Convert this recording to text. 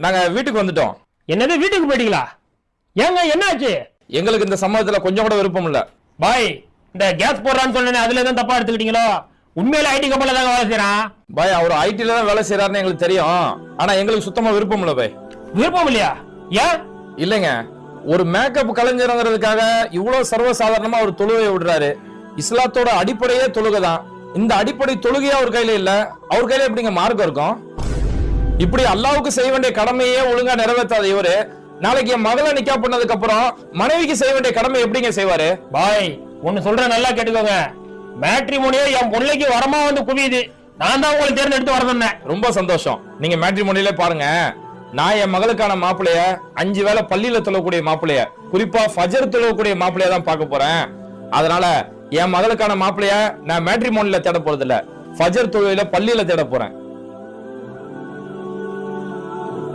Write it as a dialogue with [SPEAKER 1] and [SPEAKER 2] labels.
[SPEAKER 1] நாங்க வீட்டுக்கு வந்துட்டோம்.
[SPEAKER 2] என்னது வீட்டுக்கு போயிட்டீங்களா? ஏங்க என்னாச்சு?
[SPEAKER 1] எங்களுக்கு இந்த சம்பவத்துல கொஞ்சம் கூட விருப்பம் இல்ல.
[SPEAKER 2] பாய், இந்த கேஸ் போடுறான்னு சொன்னேன், அதுல தான் தப்பா எடுத்துக்கிட்டீங்களோ? உண்மையில ஐடி கம்பெனில தாங்க வேலை செய்யறான்.
[SPEAKER 1] பாய், அவர் ஐடில தான் வேலை செய்யறாருன்னு எங்களுக்கு தெரியும். ஆனா எங்களுக்கு சுத்தமா விருப்பம் இல்ல பாய்.
[SPEAKER 2] விருப்பம் இல்லையா? ஏன்?
[SPEAKER 1] இல்லைங்க, ஒரு மேக்கப் கலைஞருங்கிறதுக்காக இவ்வளவு சர்வசாதாரணமா ஒரு தொழுகையை விடுறாரு. இஸ்லாத்தோட அடிப்படையே தொழுகை தான். இந்த அடிப்படை தொழுகையே அவர் கையில இல்ல. அவர் கையில எப்படிங்க மார்க்கம் இருக்கும்? இப்படி அல்லாவுக்கு செய்ய வேண்டிய கடமையே ஒழுங்கா நிறைவேற்றாத இவரு நாளைக்கு என் மகளை நிக்கா பண்ணதுக்கு அப்புறம் மனைவிக்கு செய்ய வேண்டிய கடமை எப்படிங்க செய்வாரு?
[SPEAKER 2] பாய், ஒன்னு சொல்றேன், நல்லா கேட்டுக்கோங்க. மேட்ரிமோனியே என் பிள்ளைக்கு வரமா வந்து குவியுது. நான் தான் உங்களுக்கு தேர்ந்தெடுத்து வர சொன்னேன்.
[SPEAKER 1] ரொம்ப சந்தோஷம். நீங்க மேட்ரிமோனியிலே பாருங்க. நான் என் மகளுக்கான மாப்பிளைய 5 வேளை பள்ளியில தொழக்கூடிய மாப்பிளைய, குறிப்பா ஃபஜர் தொழக்கூடிய மாப்பிளைய தான் பார்க்க போறேன். அதனால என் மகளுக்கான மாப்பிளைய நான் மேட்ரிமோனியில தேட போறது இல்ல, ஃபஜர் தொழுகையில பள்ளியில தேட போறேன்.